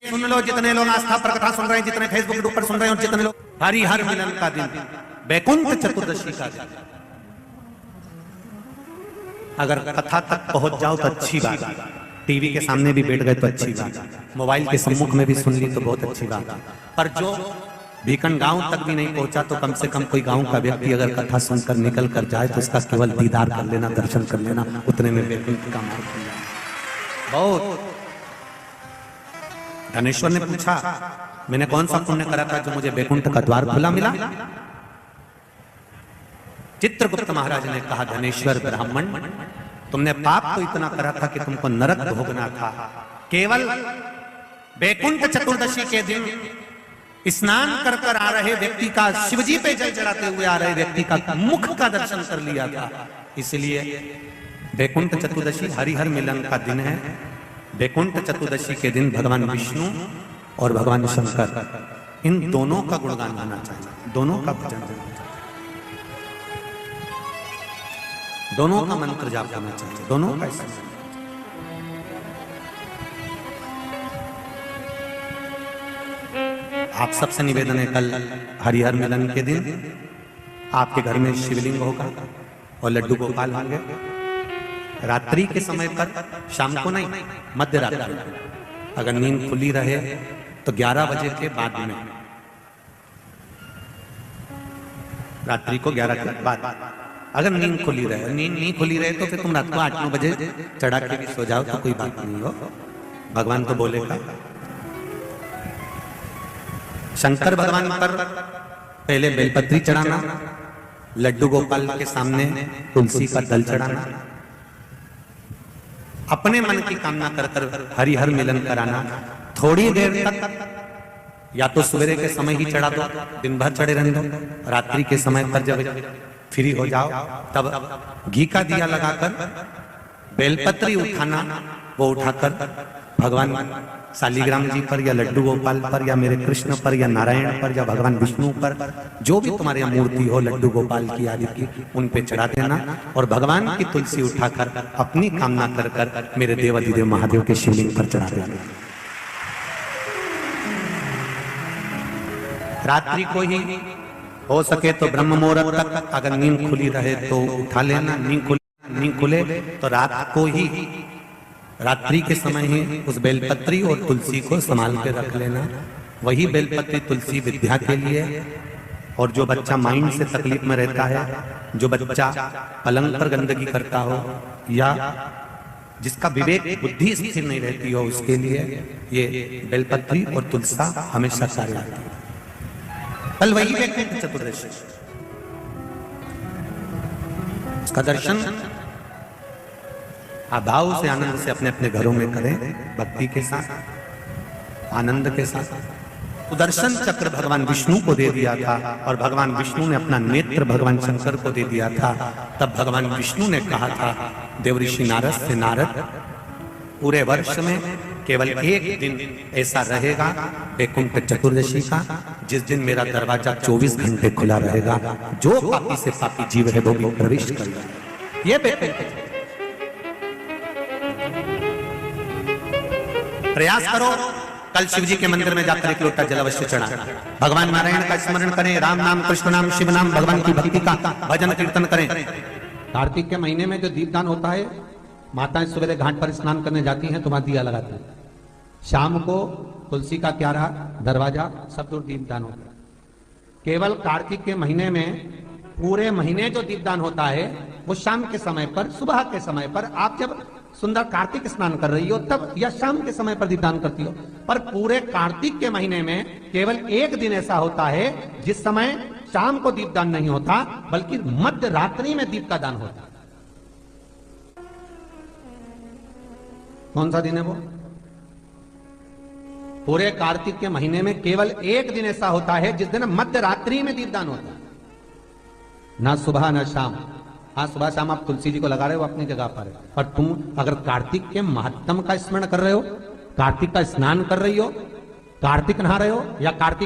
सुन लो जितने लोग आस्था पर कथा सुन रहे हैं, जितने फेसबुक के ऊपर सुन रहे हैं, और जितने लोग हरिहर मिलन का दिन, वैकुंठ चतुर्दशी का दिन, अगर कथा तक पहुंच जाओ तो अच्छी बात, टीवी के सामने भी बैठ गए तो अच्छी बात, मोबाइल के सम्मुख में भी सुन ली तो बहुत अच्छी बात, पर जो भीकन गांव तक भी नहीं पहुंचा तो कम से कम कोई गांव का व्यक्ति अगर कथा सुनकर निकल कर जाए तो उसका केवल दीदार कर लेना, दर्शन कर लेना, उतने में वैकुंठ का मार्ग खुल जाए। बहुत धनेश्वर ने पूछा, मैंने कौन सा पुण्य करा था जो मुझे वैकुंठ का द्वार खुला मिला? चित्रगुप्त महाराज ने कहा, धनेश्वर ब्राह्मण, तुमने पाप तो इतना करा था कि तुमको नरक भोगना था। केवल वैकुंठ चतुर्दशी के दिन स्नान कर कर आ रहे व्यक्ति का, शिवजी पे जल चढ़ाते हुए आ रहे व्यक्ति का मुख का दर्शन कर लिया था। इसलिए वैकुंठ चतुर्दशी हरिहर मिलन का दिन है। वैकुंठ चतुर्दशी के दिन भगवान विष्णु और भगवान शंकर, इन दोनों का गुणगान होना चाहिए, दोनों का भजन होना चाहिए, दोनों का मंत्र जाप करना चाहिए, दोनों का। आप सबसे निवेदन है, कल हरिहर मिलन के दिन आपके घर में शिवलिंग होगा और लड्डू गोपाल होंगे। रात्रि के समय पर, शाम को नहीं, मध्य रात्रि, अगर नींद खुली रहे तो 11 बजे के बाद में, रात्रि को 11 के बाद, अगर नींद खुली रहे, नींद नहीं खुली रहे तो फिर तुम रात को 8-9 बजे चढ़ा के भी सो जाओ तो कोई बात नहीं हो, भगवान तो बोलेगा। शंकर भगवान पर पहले बेलपत्री चढ़ाना, लड्डू गोपाल के सामने तुलसी का दल चढ़ाना, अपने मन की कामना कर कर हरिहर मिलन कराना। थोड़ी देर तक या तो सवेरे के समय ही चढ़ा दो, दिन भर चढ़े रहने दो, रात्रि के समय पर जब फ्री हो जाओ तब घी का दिया लगाकर बेलपत्री उठाना, वो उठाकर भगवान शालिग्राम जी पर या लड्डू गोपाल पर या मेरे कृष्ण पर या नारायण पर या भगवान विष्णु पर, जो भी तुम्हारी मूर्ति हो लड्डू गोपाल की आदि की, उन पे चढ़ा देना और भगवान की तुलसी उठाकर अपनी कामना कर कर मेरे देवाधिदेव महादेव के शिवलिंग पर चढ़ा देना। रात्रि को ही हो सके तो ब्रह्म मुहूर्त तक, अगर नींद खुली रहे तो उठा लेना, नींद खुले तो रात को ही, रात्रि के समय ही उस बेलपत्री और तुलसी को संभाल के रख लेना। वही बेलपत्री तुलसी विद्या के लिए, और जो बच्चा माइंड से तकलीफ में रहता है, जो बच्चा पलंग पर गंदगी करता हो या जिसका विवेक बुद्धि स्थिर नहीं रहती हो, उसके लिए ये बेलपत्री और तुलसा हमेशा कार्य आती है। कल वही वैकुंठ चतुर्दशी, उसका दर्शन आप भाव से, आनंद से अपने अपने घरों में करें, भक्ति के साथ, आनंद के साथ। तो दर्शन चक्र भगवान विष्णु को दे दिया था और भगवान विष्णु ने अपना नेत्र भगवान शंकर को दे दिया था। तब भगवान विष्णु ने कहा था देवऋषि नारद से, नारद, पूरे वर्ष में केवल एक दिन ऐसा रहेगा वैकुंठ चतुर्दशी का, जिस दिन मेरा दरवाजा 24 घंटे खुला रहेगा, जो पापी से पापी जीव है वो भी प्रवेश करेगा। ये वैकुंठ, प्रयास करो, कल शिव जी के मंदिर में जाकर एक लोटा जल अवश्य चढ़ा, भगवान नारायण का स्मरण करें, राम नाम, कृष्ण नाम, शिव नाम, भगवान की भक्ति का भजन कीर्तन करें। कार्तिक के महीने में जो दीपदान होता है, माताएं सवेरे घाट पर स्नान करने जाती हैं तो वहां दिया लगाती हैं, शाम को तुलसी का क्यारा, दरवाजा, सब दूर दीपदान होता है। केवल कार्तिक के महीने में, पूरे महीने जो दीपदान होता है वो शाम के समय पर, सुबह के समय पर, आप जब सुंदर कार्तिक स्नान कर रही हो तब, या शाम के समय पर दीपदान करती हो। पर पूरे कार्तिक के महीने में केवल एक दिन ऐसा होता है जिस समय शाम को दीपदान नहीं होता, बल्कि मध्य रात्रि में दीप का दान होता है। कौन सा दिन है वो? पूरे कार्तिक के महीने में केवल एक दिन ऐसा होता है जिस दिन मध्य रात्रि में दीपदान होता है, ना सुबह ना शाम। हाँ, सुबह शाम आप तुलसी जी को लगा रहे हो अपनी जगह पर, और तुम अगर कार्तिक के महत्तम का स्मरण कर रहे हो, कार्तिक का स्नान कर रही हो, कार्तिक नहा रहे हो, या कार्तिक